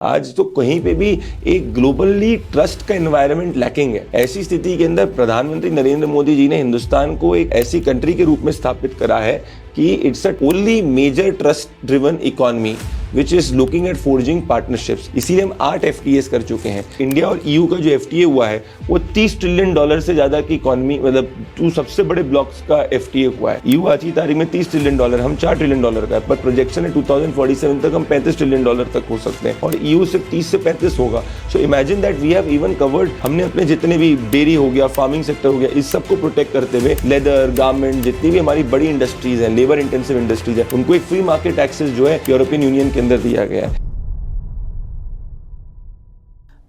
आज तो कहीं पे भी एक ग्लोबली ट्रस्ट का एनवायरनमेंट लैकिंग है। ऐसी स्थिति के अंदर प्रधानमंत्री नरेंद्र मोदी जी ने हिंदुस्तान को एक ऐसी कंट्री के रूप में स्थापित करा है कि it's a only major trust driven economy which is looking at forging partnerships. इसीलिए हम 8 FTAs कर चुके हैं। इंडिया और EU का जो FTA हुआ है वो $30 ट्रिलियन से ज्यादा की इकोनॉमी, मतलब 2 सबसे बड़े ब्लॉक्स का FTA हुआ है। EU आज की तारीख में $30 ट्रिलियन, हम $4 ट्रिलियन का है, पर प्रोजेक्शन है 2047 तक हम $35 ट्रिलियन तक हो सकते हैं और EU सिर्फ 30 से 35 होगा। So imagine that we have even covered, हमने अपने जितने भी डेयरी हो गया, फार्मिंग सेक्टर हो गया, इस सबको प्रोटेक्ट करते हुए लेदर, गारमेंट, जितनी भी हमारी बड़ी इंडस्ट्रीज हैं, लेबर इंटेंसिव इंडस्ट्रीज है, उनको एक फ्री मार्केट एक्सेस जो है यूरोपियन यूनियन के अंदर दिया गया है।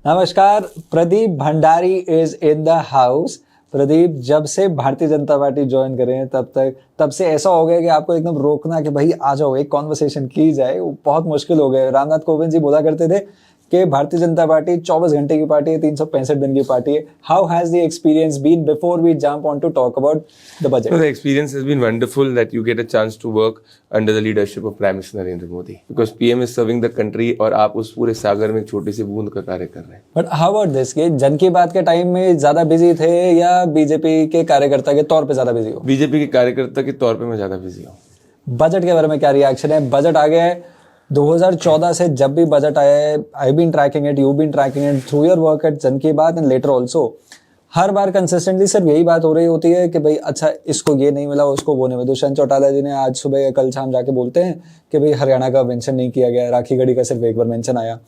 नमस्कार, Pradeep Bhandari is in the house. Pradeep जब से भारतीय जनता पार्टी ज्वाइन करें तब से ऐसा हो गया कि आपको एकदम रोकना कि भाई आ जाओ, एक कॉन्वर्सेशन की जाए, वो बहुत मुश्किल हो गया। रामनाथ कोविंद जी बोला करते थे कि भारतीय जनता पार्टी 24 घंटे की पार्टी है, 365 दिन की पार्टी है। How has the experience been before we jump on to talk about the budget? The experience has been wonderful that you get a chance to work under the leadership of Prime Minister Narendra Modi, because PM is serving the country और आप उस पूरे सागर में एक छोटी सी बूंद का कार्य कर रहे हैं। बट हाउ अबाउट दिस कि जन की बात के टाइम में ज्यादा बिजी थे या बीजेपी के कार्यकर्ता के तौर पे ज्यादा बिजी हो? बीजेपी के कार्यकर्ता के तौर पे मैं ज्यादा बिजी हूँ। बजट के बारे में क्या रिएक्शन है? बजट आ गया है 2014 से, जब भी बजट आया है, I been tracking it, you been tracking it through your work at Jan Ki Baat and later also. हर बार कंसिस्टेंटली सिर्फ यही बात हो रही होती है कि भाई अच्छा इसको ये नहीं मिला, उसको वो नहीं मिला। दुष्यंत चौटाला जी ने आज सुबह या कल शाम जाके बोलते हैं कि भाई हरियाणा का मेंशन नहीं किया गया, राखी गढ़ी का सिर्फ एक बार मेंशन आया।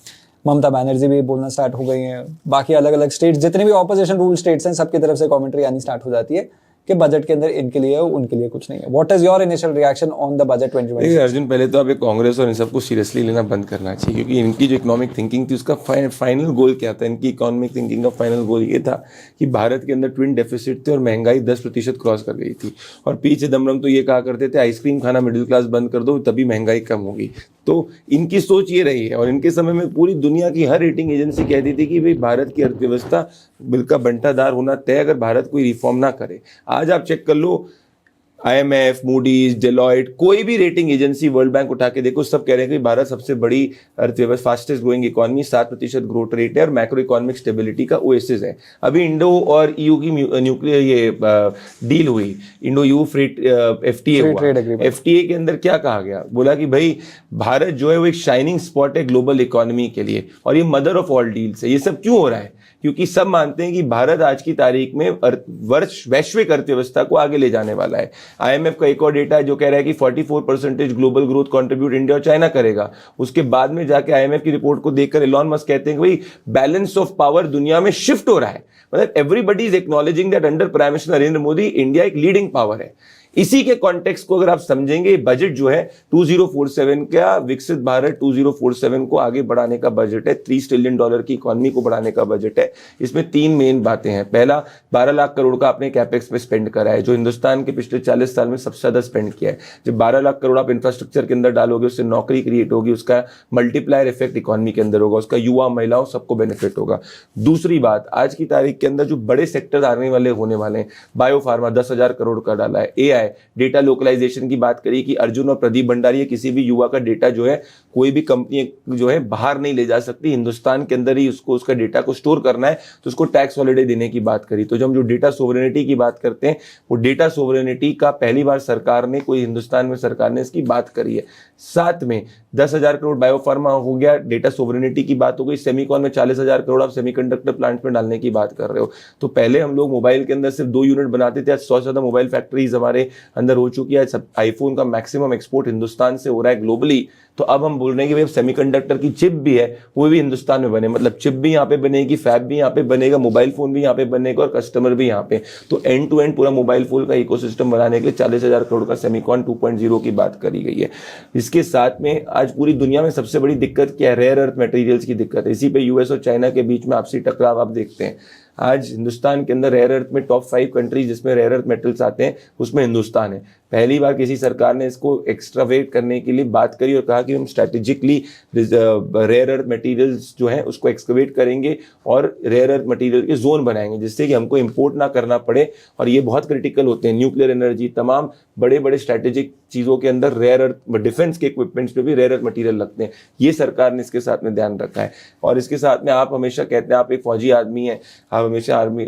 ममता बनर्जी भी बोलना स्टार्ट हो गई हैं। बाकी अलग अलग स्टेट्स, जितने भी ऑपोजिशन रूल स्टेट्स हैं, सबकी तरफ से कमेंट्री आनी स्टार्ट हो जाती है कि बजट के अंदर इनके लिए है, उनके लिए कुछ नहीं है। What is your initial reaction on the budget 2026? Arjun, पहले तो आप एक कांग्रेस और इन सबको सीरियसली लेना बंद करना चाहिए, क्योंकि इनकी जो इकोनॉमिक थिंकिंग थी उसका फाइनल गोल क्या था? इनकी इकोनॉमिक थिंकिंग का फाइनल गोल ये था कि भारत के अंदर ट्विन डेफिसिट थे और महंगाई 10% क्रॉस कर गई थी। और पी चिदम्बरम तो ये कहा करते थे आइसक्रीम खाना मिडिल क्लास बंद कर दो तभी महंगाई कम होगी। तो इनकी सोच ये रही है और इनके समय में पूरी दुनिया की हर रेटिंग एजेंसी कहती थी कि भाई भारत की अर्थव्यवस्था बिल का बंटादार होना तय, अगर भारत कोई रिफॉर्म ना करे। आज आप चेक कर लो, IMF, मूडीज, डेलॉयट, कोई भी रेटिंग एजेंसी, वर्ल्ड बैंक उठा के देखो, सब कह रहे हैं कि भारत सबसे बड़ी अर्थव्यवस्था, fastest growing economy, 7% growth rate है और मैक्रो इकोनॉमिक स्टेबिलिटी का ओएसिस है। अभी इंडो और EU की न्यूक्लियर ये डील हुई, इंडो EU FTA हुआ। FTA के अंदर क्या कहा गया? बोला कि भाई भारत जो है वो एक शाइनिंग स्पॉट है ग्लोबल इकोनॉमी के लिए और ये मदर ऑफ ऑल डील्स है। ये सब क्यों हो रहा है? क्योंकि सब मानते हैं कि भारत आज की तारीख में वैश्विक अर्थव्यवस्था को आगे ले जाने वाला है। IMF का एक और डेटा है जो कह रहा है कि 44% ग्लोबल ग्रोथ कंट्रीब्यूट इंडिया और चाइना करेगा। उसके बाद में जाके IMF की रिपोर्ट को देखकर एलॉन मस्क कहते हैं कि भाई बैलेंस ऑफ पावर दुनिया में शिफ्ट हो रहा है। मतलब everybody is acknowledging that under prime minister Narendra Modi India एक लीडिंग पावर है। इसी के कॉन्टेक्स्ट को अगर आप समझेंगे, बजट जो है 2047 का विकसित भारत 2047 को आगे बढ़ाने का बजट है। $30 ट्रिलियन की इकोनॉमी को बढ़ाने का बजट है। इसमें 3 मेन बातें हैं। पहला, 12 लाख करोड़ का आपने कैपेक्स पे स्पेंड करा है, जो हिंदुस्तान के पिछले 40 साल में सबसे ज्यादा स्पेंड किया है। जब 12 लाख करोड़ आप इंफ्रास्ट्रक्चर के अंदर डालोगे, उससे नौकरी क्रिएट होगी, उसका मल्टीप्लायर इफेक्ट इकोनॉमी के अंदर होगा, उसका युवा, महिलाओं सबको बेनिफिट होगा। दूसरी बात, आज की तारीख के अंदर जो बड़े सेक्टर आने वाले होने वाले हैं, बायो फार्मा 10,000 करोड़ का डाला है, AI, डेटा लोकलाइजेशन की बात करिए कि अर्जुन और प्रदीप भंडारी, किसी भी युवा का डेटा जो है कोई भी कंपनी जो है बाहर नहीं ले जा सकती, हिंदुस्तान के अंदर ही उसको उसका डेटा को स्टोर करना है, तो उसको टैक्स हॉलिडे देने की बात करी। तो जब हम जो डेटा सोवरेनिटी की बात करते हैं, वो डेटा सोवरेनिटी का पहली बार सरकार ने, कोई हिंदुस्तान में सरकार ने इसकी बात करी है। साथ में 10,000 करोड़ बायोफार्मा हो गया, डेटा सोवरेनिटी की बात हो गई। सेमीकॉन में 40,000 करोड़ आप सेमीकंडक्टर प्लांट में डालने की बात कर रहे हो। तो पहले हम लोग मोबाइल के अंदर सिर्फ 2 यूनिट बनाते थे, आज 100 से ज्यादा मोबाइल फैक्ट्रीज हमारे अंदर हो चुकी है। आईफोन का मैक्सिमम एक्सपोर्ट हिंदुस्तान से हो रहा है ग्लोबली। तो अब हम बोल रहे हैं कि भाई सेमीकंडक्टर की चिप भी है, वो भी हिंदुस्तान में बने, मतलब चिप भी यहाँ पे बनेगी, फैब भी यहाँ पे बनेगा, मोबाइल फोन भी यहाँ पे बनेगा और कस्टमर भी यहाँ पे। तो एंड टू एंड पूरा मोबाइल फोन का इकोसिस्टम बनाने के लिए 40,000 करोड़ का सेमीकॉन 2.0 की बात करी गई है। इसके साथ में आज पूरी दुनिया में सबसे बड़ी दिक्कत क्या है? रेयर अर्थ मटेरियल्स की दिक्कत है। इसी पे US और चाइना के बीच में आपसी टकराव आप देखते हैं। आज हिंदुस्तान के अंदर रेयर अर्थ में टॉप 5 कंट्रीज जिसमें रेयर अर्थ मेटल्स आते हैं, उसमें हिंदुस्तान है। पहली बार किसी सरकार ने इसको एक्स्ट्रावेट करने के लिए बात करी और कहा कि हम स्ट्रेटेजिकली रेयर अर्थ मटेरियल्स जो है उसको एक्सकवेट करेंगे और रेयर अर्थ मटेरियल के जोन बनाएंगे, जिससे कि हमको इंपोर्ट ना करना पड़े। और ये बहुत क्रिटिकल होते हैं, न्यूक्लियर एनर्जी, तमाम बड़े बड़े स्ट्रेटेजिक चीज़ों के अंदर रेयर अर्थ, डिफेंस के इक्विपमेंट्स पे भी रेयर अर्थ मटेरियल लगते हैं। ये सरकार ने इसके साथ में ध्यान रखा है। और इसके साथ में आप हमेशा कहते हैं आप एक फौजी आदमी हैं, आप हमेशा आर्मी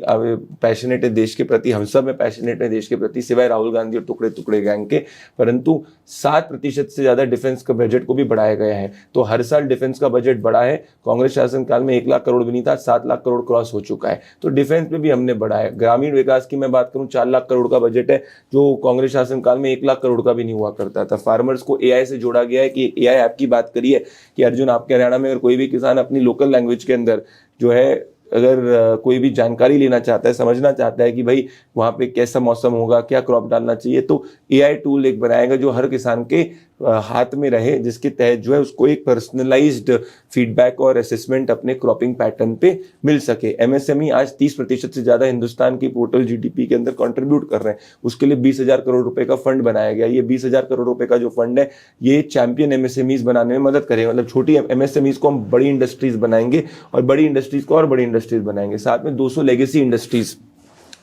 पैशनेट है देश के प्रति, हम सब में पैशनेट है देश के प्रति, सिवाय राहुल गांधी और टुकड़े टुकड़े गैंग के। परंतु 7% से ज़्यादा डिफेंस का बजट को भी बढ़ाया गया है। तो हर साल डिफेंस का बजट बढ़ा है। कांग्रेस शासनकाल में 1 लाख करोड़ भी नहीं था, 7 लाख करोड़ क्रॉस हो चुका है। तो डिफेंस में भी हमने बढ़ाया। ग्रामीण विकास की मैं बात करूं, 4 लाख करोड़ का बजट है, जो कांग्रेस शासनकाल में 1 लाख करोड़ का भी नहीं हुआ करता था। फार्मर्स को एआई से जोड़ा गया है कि एआई ऐप की बात करिए कि अर्जुन, आपके हरियाणा में अगर कोई भी किसान अपनी लोकल लैंग्वेज के अंदर जो है अगर कोई भी जानकारी लेना चाहता है, समझना चाहता है कि भाई वहाँ पे कैसा मौसम होगा, क्या क्रॉप डालना चाहिए, तो एआई टूल एक बनाएगा जो हर किसान के हाथ में रहे, जिसके तहत जो है उसको एक पर्सनलाइज्ड फीडबैक और असेसमेंट अपने क्रॉपिंग पैटर्न पे मिल सके। एमएसएमई आज 30% से ज़्यादा हिंदुस्तान की टोटल जीडीपी के अंदर कंट्रीब्यूट कर रहे हैं। उसके लिए 20,000 करोड़ रुपए का फंड बनाया गया। ये 20,000 करोड़ रुपए का जो फंड है, ये चैंपियन एमएसएमईज बनाने में मदद करेगा। मतलब छोटी एमएसएमईज को हम बड़ी इंडस्ट्रीज बनाएंगे और बड़ी इंडस्ट्रीज को और बड़ी इंडस्ट्रीज बनाएंगे। साथ में 200 लेगेसी इंडस्ट्रीज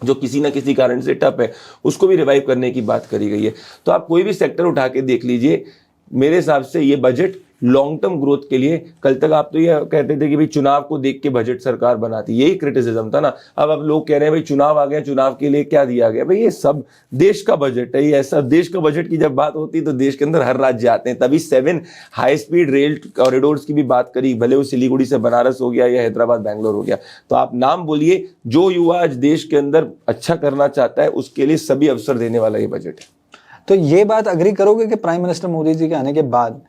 जो किसी ना किसी कारण से टप है, उसको भी रिवाइव करने की बात करी गई है। तो आप कोई भी सेक्टर उठा के देख लीजिए, मेरे हिसाब से ये बजट लॉन्ग टर्म ग्रोथ के लिए, कल तक आप तो ये कहते थे कि भाई चुनाव को देख के बजट सरकार बनाती, यही क्रिटिसिज्म था ना। अब लोग कह रहे हैं भाई चुनाव आ गया, चुनाव के लिए क्या दिया गया। भाई ये सब देश का बजट है। ये ऐसा देश का बजट की जब बात होती है तो देश के अंदर हर राज्य आते हैं। तभी 7 हाई स्पीड रेल कॉरिडोर्स की भी बात करी, भले वो सिलीगुड़ी से बनारस हो गया या हैदराबाद बैंगलोर हो गया। तो आप नाम बोलिए, जो युवा आज देश के अंदर अच्छा करना चाहता है उसके लिए सभी अवसर देने वाला ये बजट है। तो ये बात अग्री करोगे कि प्राइम मिनिस्टर मोदी जी के आने के बाद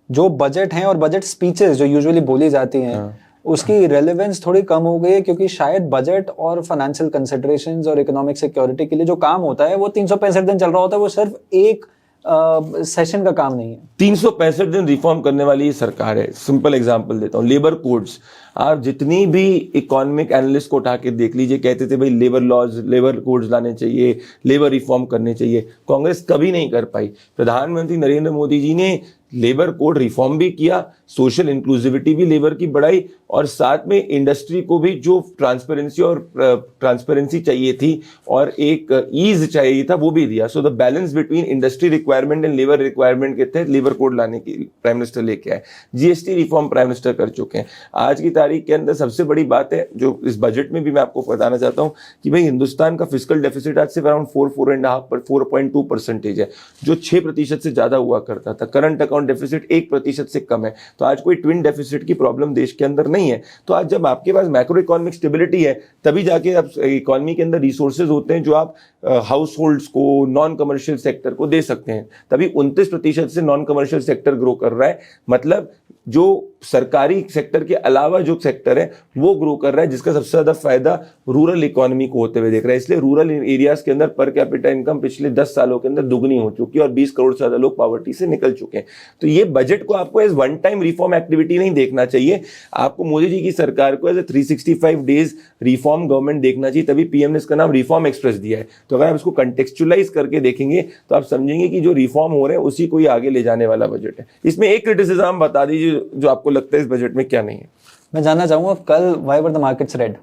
जो बजट हैं और बजट स्पीचेस जो यूजुअली बोली जाती हैं, उसकी रेलेवेंस थोड़ी कम हो गई है, क्योंकि शायद बजट और फाइनेंशियल कंसिडरेशंस और इकोनॉमिक सिक्योरिटी के लिए जो काम होता है वो 365 दिन चल रहा होता है, वो सिर्फ एक सेशन का काम नहीं है। 365 दिन रिफॉर्म करने वाली ये सरकार है। सिंपल एग्जांपल देता हूँ, लेबर कोड्स। आप जितनी भी इकोनॉमिक एनालिस्ट को उठा के देख लीजिए, कहते थे भाई लेबर लॉज, लेबर कोड्स लाने चाहिए, लेबर रिफॉर्म करने चाहिए। कांग्रेस कभी नहीं कर पाई। प्रधानमंत्री नरेंद्र मोदी जी ने लेबर कोड रिफॉर्म भी किया, सोशल इंक्लूसिविटी भी लेबर की बढ़ाई, और साथ में इंडस्ट्री को भी जो ट्रांसपेरेंसी चाहिए थी और एक ईज चाहिए था वो भी दिया। So the balance between industry requirement and labour requirement के तहत लेबर कोड लाने की प्राइम मिनिस्टर लेके आए। जीएसटी रिफॉर्म प्राइम मिनिस्टर कर चुके हैं। आज की तारीख के अंदर सबसे बड़ी बात है जो इस बजट में भी मैं आपको बताना चाहता हूं कि भाई हिंदुस्तान का फिस्कल डेफिसिट आज सिर्फ अराउंड 4.2% है, जो 6% से ज्यादा हुआ करता था। करंट अकाउंट डेफिसिट 1% से कम है। तो आज कोई ट्विन डेफिसिट की प्रॉब्लम देश के अंदर नहीं है। तो आज जब आपके पास मैक्रो इकोनॉमिक स्टेबिलिटी है, तभी जाके अब इकोनॉमी के अंदर रिसोर्सेज होते हैं जो आप हाउस होल्ड्स को, नॉन कमर्शियल सेक्टर को दे सकते हैं। तभी 29% से नॉन कमर्शियल सेक्टर ग्रो कर रहा है। मतलब जो सरकारी सेक्टर के अलावा जो सेक्टर है वो ग्रो कर रहा है, जिसका सबसे ज्यादा फायदा रूरल इकोनॉमी को होते हुए देख रहा है। इसलिए रूरल एरियाज के अंदर पर कैपिटा इनकम पिछले 10 सालों के अंदर दुगनी हो चुकी है और 20 करोड़ से ज्यादा लोग पॉवर्टी से निकल चुके हैं। तो ये बजट को आपको as one time reform activity नहीं देखना चाहिए, आपको मोदी जी की सरकार को as a 365 days reform government देखना चाहिए। तभी पीएम ने इसका नाम रिफॉर्म एक्सप्रेस दिया है। तो अगर आप इसको कंटेक्चुअलाइज करके देखेंगे तो आप समझेंगे कि जो रिफॉर्म हो रहे हैं उसी को ही आगे ले जाने वाला बजट है। इसमें एक क्रिटिसिज्म बता दीजिए जो आपको लगता है इस बजट में क्या नहीं है। मैं जानना चाहूंगा कल why were the markets red?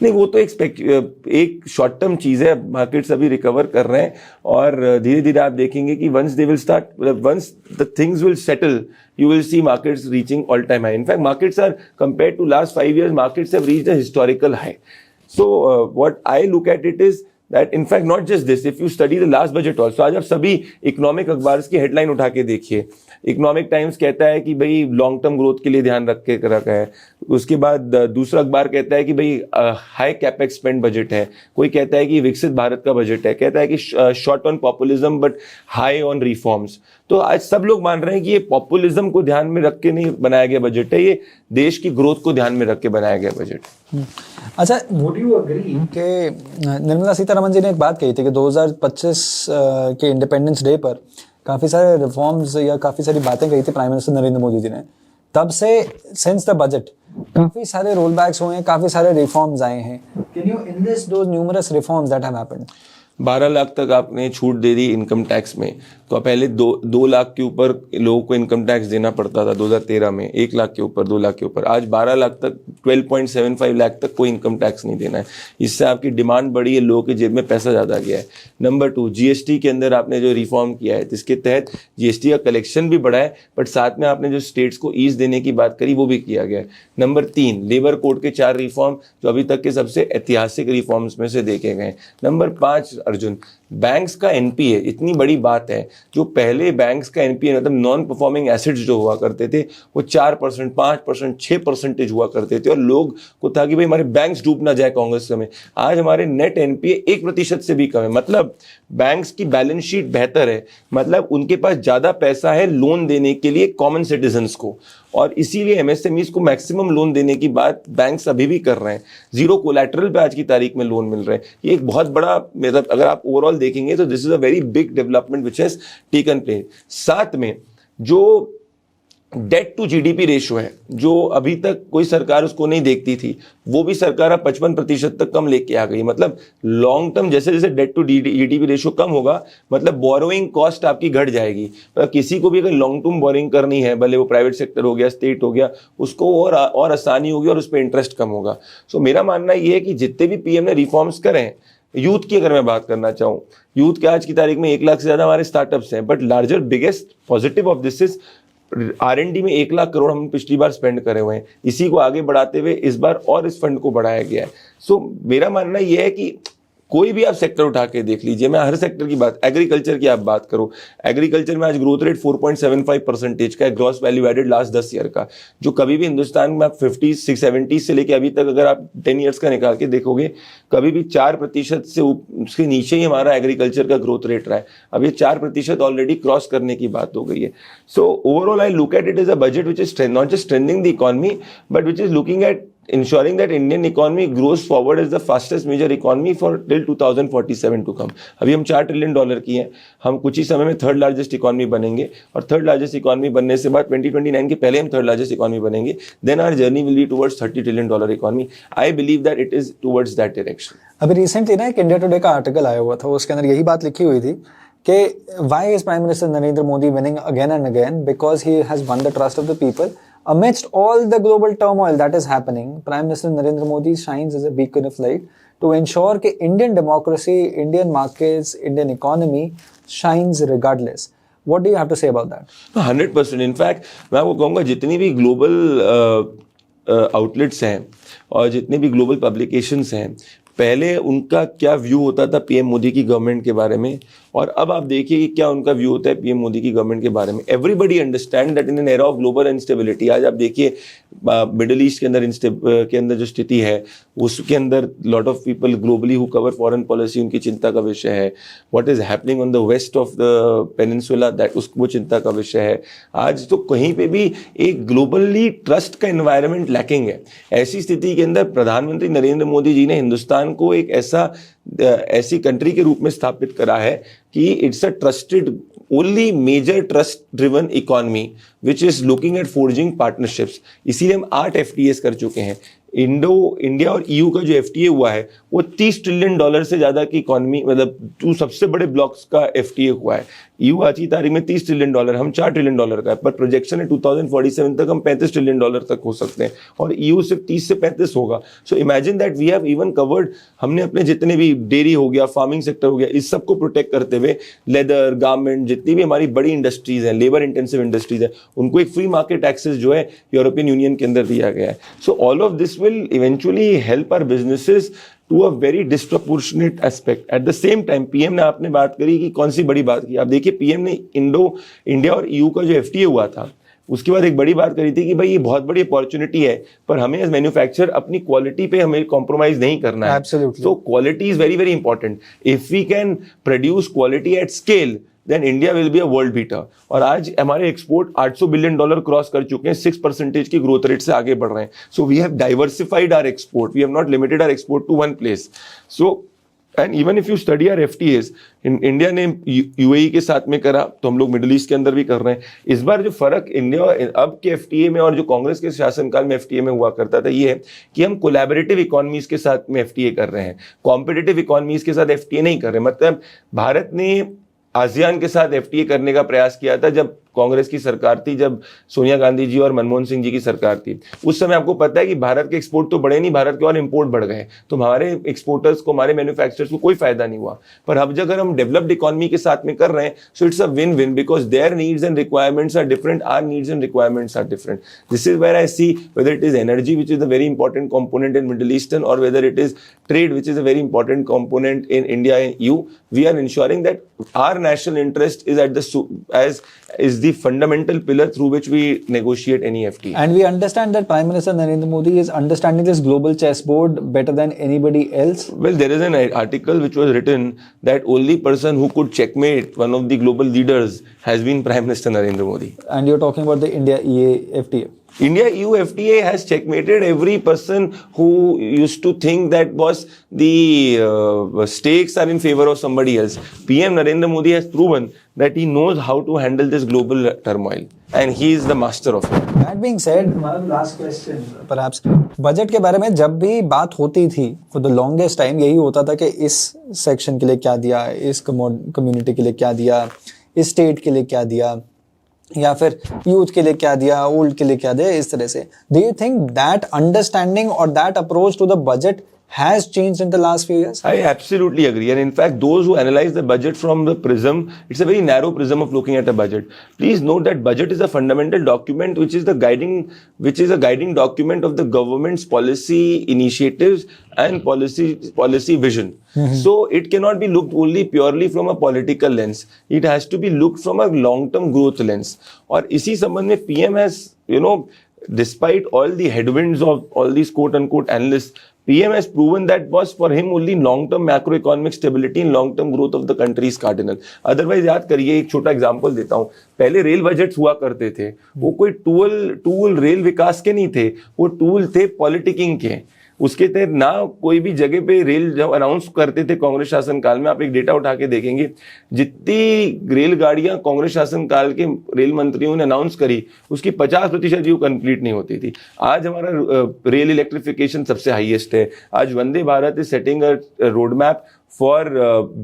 नहीं, वो तो एक शॉर्ट टर्म चीज है। मार्केट्स अभी रिकवर कर रहे हैं और धीरे धीरे आप देखेंगे कि once the things will settle, you will see markets reaching all-time high. In fact, markets are, compared to last 5 years, markets have reached a historical high. So what I look at it is that in fact not just this, if you study the last budget also, आज आप सभी economic अखबार की headline उठा के देखिए। Economic times कहता है कि भाई लॉन्ग टर्म ग्रोथ के लिए ध्यान रख के रखा है। उसके बाद दूसरा अखबार कहता है कि भाई हाई कैपेक्स स्पेंड बजट है। कोई कहता है कि विकसित भारत का बजट है, कहता है कि short on populism but high on reforms. तो आज सब लोग मान रहे हैं कि ये पॉपुलिज्म को ध्यान में रख के नहीं बनाया गया बजट है, ये देश की ग्रोथ को ध्यान में रख के बनाया गया बजट। अच्छा, वुड यू एग्री कि निर्मला सीतारमण जी ने एक बात कही थी कि 2025 के इंडिपेंडेंस डे पर काफ़ी सारे रिफॉर्म्स या काफ़ी सारी बातें कही थी प्राइम मिनिस्टर नरेंद्र मोदी जी ने। तब से सिंस द बजट काफ़ी सारे रोल बैक्स हुए हैं, काफ़ी सारे रिफॉर्म्स आए हैं। Can you enlist those numerous reforms that have happened? 12 lakh तक आपने छूट दे दी इनकम टैक्स में। तो पहले 2 लाख के ऊपर लोगों को इनकम टैक्स देना पड़ता था 2013 में, 1 लाख के ऊपर, 2 लाख के ऊपर। आज 12 लाख तक, 12.75 लाख तक कोई इनकम टैक्स नहीं देना है। इससे आपकी डिमांड बढ़ी है, लोगों के जेब में पैसा ज़्यादा गया है। नंबर 2, जीएसटी के अंदर आपने जो रिफॉर्म किया है, जिसके तहत जीएसटी का कलेक्शन भी बढ़ा है, बट साथ में आपने जो स्टेट्स को ईज देने की बात करी वो भी किया गया है। नंबर 3, लेबर कोड के 4 रिफॉर्म जो अभी तक के सबसे ऐतिहासिक रिफॉर्म्स में से देखे गए। नंबर 5 अर्जुन, बैंक्स का एनपीए, इतनी बड़ी बात है। जो पहले बैंक्स का एनपीए मतलब नॉन परफॉर्मिंग एसेट्स जो हुआ करते थे वो 4%, 5%, 6% हुआ करते थे, और लोग को था कि भाई हमारे बैंक्स डूब ना जाए कांग्रेस में। आज हमारे नेट एनपीए 1% से भी कम है, मतलब बैंक्स की बैलेंस शीट बेहतर है, मतलब उनके पास ज्यादा पैसा है लोन देने के लिए कॉमन सिटीजन्स को, और इसीलिए एमएसएमईज को मैक्सिमम लोन देने की बात बैंक्स अभी भी कर रहे हैं। जीरो कोलैटरल पे आज की तारीख में लोन मिल रहे हैं। ये एक बहुत बड़ा, मतलब अगर आप ओवरऑल देखेंगे तो this is a very big development which has taken place. साथ में जो डेट टू जीडीपी रेशियो है, जो अभी तक कोई सरकार उसको नहीं देखती थी, वो भी सरकार अब 55% तक कम लेके आ गई। मतलब लॉन्ग टर्म जैसे जैसे डेट टू जीडीपी रेशियो कम होगा, मतलब बोरोइंग कॉस्ट आपकी घट जाएगी। मतलब किसी को भी अगर लॉन्ग टर्म बोरिंग करनी है, भले वो प्राइवेट सेक्टर हो गया, स्टेट हो गया, उसको और आसानी होगी और उस पर इंटरेस्ट कम होगा। सो मेरा मानना ये है कि जितने भी पीएम ने रिफॉर्म्स करें, यूथ की अगर मैं बात करना चाहूँ, यूथ के आज की तारीख में 1 लाख से ज्यादा हमारे स्टार्टअप्स हैं, but larger biggest positive of this is R&D में 1 लाख करोड़ हम पिछली बार स्पेंड करे हुए हैं। इसी को आगे बढ़ाते हुए इस बार और इस फंड को बढ़ाया गया है। सो मेरा मानना यह है कि कोई भी आप सेक्टर उठा के देख लीजिए, मैं हर सेक्टर की बात, एग्रीकल्चर की आप बात करो, एग्रीकल्चर में आज ग्रोथ रेट 4.75% का है, gross value added last 10 year का, जो कभी भी हिंदुस्तान में आप 50, 70 से लेके अभी तक अगर आप 10 ईयर्स का निकाल के देखोगे, कभी भी 4% से उसके नीचे ही हमारा एग्रीकल्चर का ग्रोथ रेट रहा है। अब ये 4% ऑलरेडी क्रॉस करने की बात हो गई है। So overall I look at it is a budget which is not just strengthening the economy, but which is looking eight ensuring that Indian economy grows forward as the fastest major economy for till 2047 to come। अभी हम $4 trillion की हैं, हम कुछ ही समय में third largest economy बनेंगे, और थर्ड लार्जेस्ट इकोनॉमी बनने से बाद 2029 के पहले हम थर्ड लार्जेस्ट इकोनॉमी बनेंगे। Then our journey will be towards $30 trillion economy. I believe that it is towards that direction. अभी रिसेंटली ना एक इंडिया टुडे का आर्टिकल आया हुआ था, उसके अंदर यही बात लिखी हुई थी कि why is prime minister Narendra Modi winning again and again, because he has one the trust of the people amidst all the global turmoil that is happening. Prime Minister Narendra Modi shines as a beacon of light to ensure कि Indian democracy, Indian markets, Indian economy shines regardless. What do you have to say about that? 100%। In fact मैं आपको कहूँगा जितनी भी global outlets हैं और जितने भी ग्लोबल पब्लिकेशंस हैं, पहले उनका क्या व्यू होता था पीएम मोदी की गवर्नमेंट के बारे में, और अब आप देखिए कि क्या उनका व्यू होता है पीएम मोदी की गवर्नमेंट के बारे में। Everybody understand that in an era of global instability, आज आप देखिए मिडिल ईस्ट के अंदर जो स्थिति है, उसके अंदर lot of people globally who cover foreign policy, उनकी चिंता का विषय है। What is happening on the west of the peninsula, that वो चिंता का विषय है। आज तो कहीं पे भी एक ग्लोबली ट्रस्ट का एनवायरनमेंट लैकिंग है। ऐसी स्थिति के अंदर प्रधानमंत्री नरेंद्र मोदी जी ने हिंदुस्तान को एक ऐसी कंट्री के रूप में स्थापित करा है कि it's a trusted, only major trust driven economy which is looking at forging partnerships. इसीलिए हम 8 FTAs कर चुके हैं। इंडिया और EU का जो FTA हुआ है वो $30 ट्रिलियन से ज्यादा की इकोनॉमी, मतलब 2 सबसे बड़े ब्लॉक्स का FTA हुआ है। EU आज की तारीख में $30 ट्रिलियन, हम $4 ट्रिलियन का है, पर प्रोजेक्शन है 2047 तक हम $35 ट्रिलियन तक हो सकते हैं, और EU सिर्फ 30 से 35 होगा। So imagine that we have even covered, हमने अपने जितने भी डेयरी हो गया, फार्मिंग सेक्टर हो गया, इस सब को प्रोटेक्ट करते हुए लेदर, गारमेंट, जितनी भी हमारी बड़ी इंडस्ट्रीज हैं, लेबर इंटेंसिव इंडस्ट्रीज है, उनको एक फ्री मार्केट एक्सेस जो है यूरोपियन यूनियन के अंदर दिया गया है। So all of this will eventually help our businesses to a very disproportionate aspect. At the same time, PM ने आपने बात करी कि कौन सी बड़ी बात की, आप देखिए PM ने इंडिया और EU का जो FTA हुआ था, उसके बाद एक बड़ी बात करी थी कि भाई ये बहुत बड़ी अपॉर्चुनिटी है, पर हमें एज मैन्युफैक्चरर अपनी क्वालिटी पे हमें कॉम्प्रोमाइज नहीं करना है। Absolutely. So quality is very very important. If we can produce quality at scale, then India will be a world beater। और आज हमारे एक्सपोर्ट $800 बिलियन क्रॉस कर चुके हैं, 6% की ग्रोथ रेट से आगे बढ़ रहे हैं। So we have diversified our export, we have not limited our export to one place. So and even if you study our FTAs, India ने UAE के साथ में करा, तो हम लोग मिडिल ईस्ट के अंदर भी कर रहे हैं। इस बार जो फर्क इंडिया अब के FTA में और जो कांग्रेस के शासनकाल में FTA में हुआ करता था, ये है कि हम कोलैबोरेटिव इकोनॉमीज के साथ में FTA कर रहे हैं, कॉम्पिटिटिव इकोनॉमीज के साथ FTA नहीं कर रहे। मतलब भारत ने आसियान के साथ एफटीए करने का प्रयास किया था जब कांग्रेस की सरकार थी, जब सोनिया गांधी जी और मनमोहन सिंह जी की सरकार थी। उस समय आपको पता है कि भारत के एक्सपोर्ट तो बढ़े नहीं, भारत के और इंपोर्ट बढ़ गए। तो हमारे एक्सपोर्टर्स को, हमारे मैन्युफैक्चरर्स को कोई फायदा नहीं हुआ। पर अब अगर हम डेवलप्ड इकोनॉमी के साथ में कर रहे हैं, so it's a win win, because their needs and requirements are different, our needs and requirements are different. This is where I see whether it is energy which is a very important component in Middle Eastern, or whether it is trade which is a very important component in India and EU, we are ensuring that our national interest is at the is the fundamental pillar through which we negotiate any FTA. And we understand that Prime Minister Narendra Modi is understanding this global chessboard better than anybody else. Well, there is an article which was written that only person who could checkmate one of the global leaders has been Prime Minister Narendra Modi. And you're talking about the India EA FTA. India EU FTA has checkmated every person who used to think that was the stakes are in favor of somebody else. PM Narendra Modi has proven that he knows how to handle this global turmoil, and he is the master of it. That being said, last question perhaps, budget के बारे में जब भी बात होती थी for the longest time यही होता था कि इस सेक्शन के लिए क्या दिया, इस कम्युनिटी के लिए क्या दिया, इस स्टेट के लिए क्या दिया, या फिर यूथ के लिए क्या दिया, ओल्ड के लिए क्या दिया, इस तरह से. Do you think that understanding or that approach to the budget has changed in the last few years? I absolutely agree. And in fact, those who analyze the budget from the prism, it's a very narrow prism of looking at a budget. Please note that budget is a fundamental document which is a guiding document of the government's policy initiatives and policy vision. Mm-hmm. So it cannot be looked only purely from a political lens. It has to be looked from a long-term growth lens. और इसी संबंध में PM has, despite all the headwinds of all these quote-unquote analysts, PM has proven that was for him only long-term macroeconomic stability and long-term growth of the country is cardinal. Otherwise, याद करिए, एक छोटा example देता हूँ. पहले rail budget हुआ करते थे, वो कोई टूल रेल विकास के नहीं थे, वो टूल थे पॉलिटिकिंग के. उसके तहत ना कोई भी जगह पे रेल जब अनाउंस करते थे कांग्रेस शासन काल में, आप एक डेटा उठा के देखेंगे, जितनी रेलगाड़ियां कांग्रेस शासन काल के रेल मंत्रियों ने अनाउंस करी, उसकी 50% वो कंप्लीट नहीं होती थी. आज हमारा रेल इलेक्ट्रिफिकेशन सबसे हाईएस्ट है. आज Vande Bharat is setting a road map for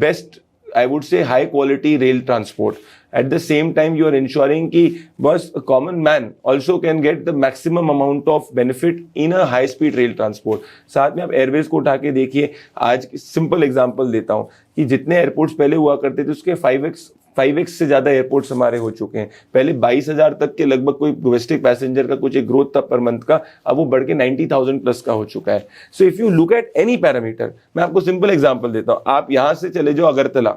best, I would say, high quality rail transport. At the same time, you are ensuring कि बस a common man also can get the maximum amount of benefit in a high speed rail transport. साथ में आप Airways को उठा के देखिए. आज सिंपल एग्जांपल देता हूँ कि जितने एयरपोर्ट्स पहले हुआ करते थे उसके 5x से ज्यादा एयरपोर्ट्स हमारे हो चुके हैं. पहले 22,000 तक के लगभग कोई डोमेस्टिक पैसेंजर का कुछ एक ग्रोथ था पर मंथ का, अब वो बढ़ के 90,000 प्लस का हो चुका है. So if you look at any parameter, मैं आपको सिंपल एग्जांपल देता हूँ. आप यहां से चले जाओ अगरतला,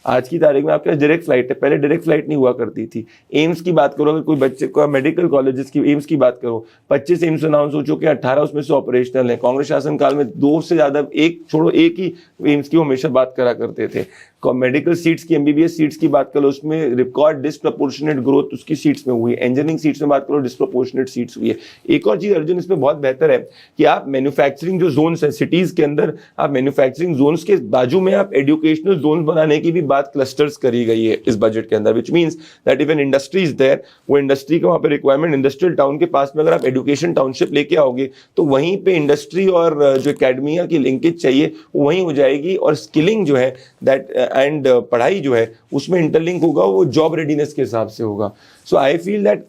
आज की तारीख में आपके पास डायरेक्ट फ्लाइट है. पहले डायरेक्ट फ्लाइट नहीं हुआ करती थी. एम्स की बात करो, अगर कोई बच्चे को मेडिकल कॉलेजेस की एम्स की बात करो, 25 एम्स अनाउंस हो चुके हैं, 18 उसमें से ऑपरेशनल है. कांग्रेस शासन काल में 2 से ज्यादा, एक ही एम्स की हमेशा बात करा करते थे. मेडिकल सीट्स की, एमबीबीएस सीट्स की बात करो, उसमें रिकॉर्ड डिस्प्रपोर्शनेट ग्रोथ उसकी सीट्स में हुई है. इंजीनियरिंग सीट्स में बात करो, डिस्प्रपोर्शनेट सीट्स हुई है. एक और चीज अर्जुन इसमें बहुत बेहतर है कि आप मैन्युफैक्चरिंग जो जोन्स है सिटीज के अंदर, आप मैन्युफैक्चरिंग जोन्स के बाजू में आप एजुकेशनल जोन बनाने की भी बात क्लस्टर्स करी गई है इस बजट के अंदर, which means that even industry is there, वो इंडस्ट्री का वहां पे रिक्वायरमेंट, इंडस्ट्रियल टाउन के पास में अगर आप एजुकेशन टाउनशिप लेके आओगे तो वहीं पे इंडस्ट्री और जो एकेडमिया की लिंकेज चाहिए वो वहीं हो जाएगी. और स्किलिंग जो है दैट एंड पढ़ाई जो है उसमें इंटरलिंक होगा, वो जॉब रेडीनेस के हिसाब से होगा. So I feel that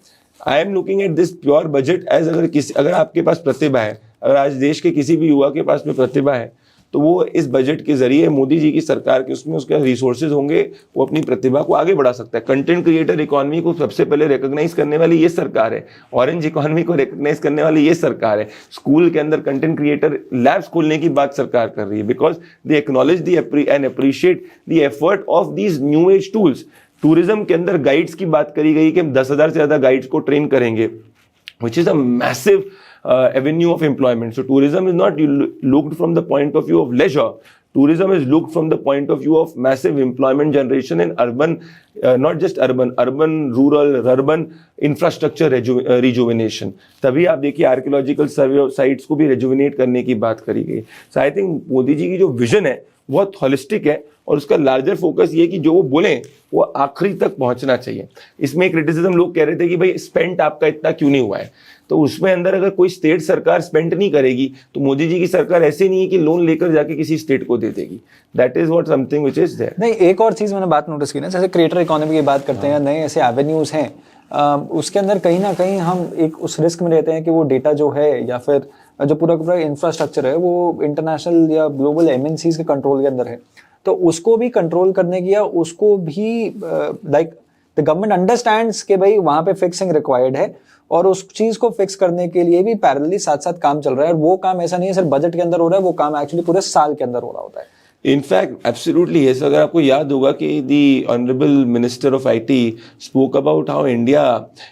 I am looking at this pure budget as अगर आपके पास प्रतिभा है, अगर आज देश के किसी भी युवा के पास में प्रतिभा है, तो वो इस बजट के जरिए मोदी जी की सरकार के उसमें उसके रिसोर्सेज होंगे, वो अपनी प्रतिभा को आगे बढ़ा सकता है. कंटेंट क्रिएटर इकोनॉमी को सबसे पहले रिकॉग्नाइज करने वाली ये सरकार है. ऑरेंज इकोनॉमी को रिकॉग्नाइज करने वाली ये सरकार है. स्कूल के अंदर कंटेंट क्रिएटर लैब्स खोलने की बात सरकार कर रही है, because they acknowledge and appreciate the effort of these new age tools. Tourism के अंदर गाइड्स की बात करी गई कि हम 10,000 से ज्यादा गाइड्स को ट्रेन करेंगे, which is a massive avenue of employment. So tourism is not looked from the point of view of leisure. Tourism is looked from the point of view of massive employment generation in urban, not just urban, rural, urban infrastructure rejuvenation. तभी आप देखिए archaeological सर्वे sites को भी rejuvenate करने की बात करी गई. So I think Modi ji की जो विजन है बहुत होलिस्टिक है और उसका लार्जर फोकस ये कि जो वो बोले वो आखिरी तक पहुंचना चाहिए। इसमें एक क्रिटिसिज्म लोग कह रहे थे कि भाई स्पेंट आपका इतना क्यों नहीं हुआ है, तो उसमें अंदर अगर कोई स्टेट सरकार स्पेंड नहीं करेगी तो मोदी जी की सरकार ऐसे नहीं है कि लोन लेकर जाके किसी स्टेट को दे देगी। That is what something which is there. नहीं, एक और चीज मैंने बात नोटिस की ना, जैसे क्रिएटर इकोनॉमी की बात करते हैं, नए ऐसे एवेन्यूज हैं, उसके अंदर कहीं ना कहीं हम एक उस रिस्क में रहते हैं कि वो डेटा जो है या फिर जो पूरा इंफ्रास्ट्रक्चर है वो इंटरनेशनल या ग्लोबल एमएनसीज के कंट्रोल के अंदर है, तो उसको भी कंट्रोल करने की या उसको भी लाइक द गवर्नमेंट अंडरस्टैंड्स कि भाई वहां पे फिक्सिंग रिक्वायर्ड है और उस चीज को फिक्स करने के लिए भी पैरेलली साथ साथ काम चल रहा है। और वो काम ऐसा नहीं है सिर्फ बजट के अंदर हो रहा है, वो काम एक्चुअली पूरे साल के अंदर हो रहा होता है। इनफैक्ट एब्सोल्युटली यस, अगर आपको याद होगा कि the honourable minister of IT spoke about how India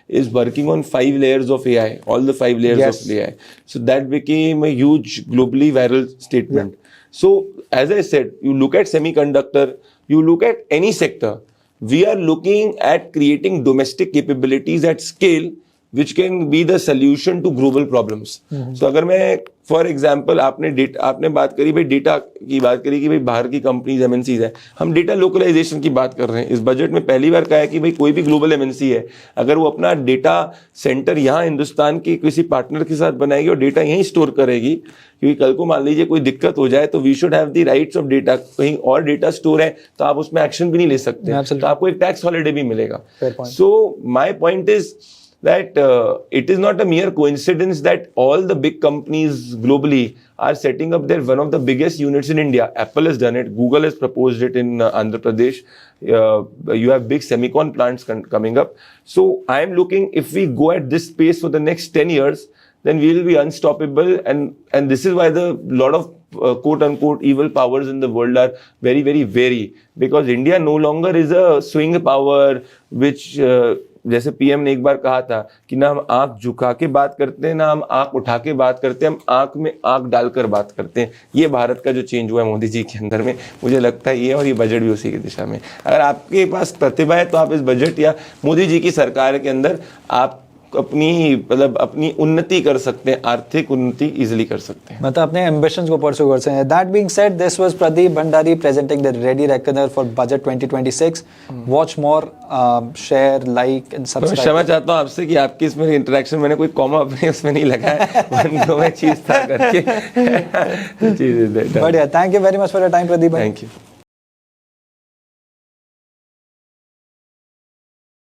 is working on 5 layers of AI, all the 5 layers Yes. of AI. So that became a huge globally viral statement. So as I said, you look at semiconductor, you look at any sector, we are looking at creating domestic capabilities at scale which can be the solution to global problems. So अगर मैं for example आपने बात करी भाई data की बात करी कि भाई बाहर की कंपनीज एमएनसीज है, हम डेटा लोकलाइजेशन की बात कर रहे हैं। इस बजट में पहली बार कहा है कि भाई कोई भी ग्लोबल एमएनसी है अगर वो अपना डेटा सेंटर यहाँ हिंदुस्तान के किसी पार्टनर के साथ बनाएगी और डेटा यहीं स्टोर करेगी, क्योंकि कल को मान लीजिए कोई दिक्कत हो जाए तो we should have the rights of data. कहीं और डेटा स्टोर है तो आप उसमें एक्शन भी नहीं ले सकते, तो आपको एक टैक्स हॉलिडे भी मिलेगा। So my point is that it is not a mere coincidence that all the big companies globally are setting up their one of the biggest units in India. Apple has done it, Google has proposed it in Andhra Pradesh. You have big semicon plants coming up. So I am looking, if we go at this pace for the next 10 years, then we will be unstoppable, and this is why the lot of quote unquote evil powers in the world are very very wary, because India no longer is a swing power which जैसे PM ने एक बार कहा था कि ना हम आंख झुका के बात करते हैं ना हम आंख उठा के बात करते हैं, हम आंख में आंख डालकर बात करते हैं। ये भारत का जो चेंज हुआ है मोदी जी के अंदर में, मुझे लगता है ये, और ये बजट भी उसी की दिशा में। अगर आपके पास प्रतिभा है तो आप इस बजट या मोदी जी की सरकार के अंदर आप अपनी उन्नति कर सकते हैं, आर्थिक उन्नति इजीली कर सकते हैं, मतलब अपने एम्बिशंस को परस्यू कर सकते हैं। That being said, this was Pradeep Bhandari presenting the ready reckoner for budget 2026। Watch more, share, like and subscribe. क्षमा चाहता हूँ आपसे कि आपकी इसमें इंटरेक्शन मैंने कोई कॉमा अपने उसमें नहीं लगाया, बंदों में चीज था करके। बढ़िया, thank you very much for your time Pradeep. Thank you.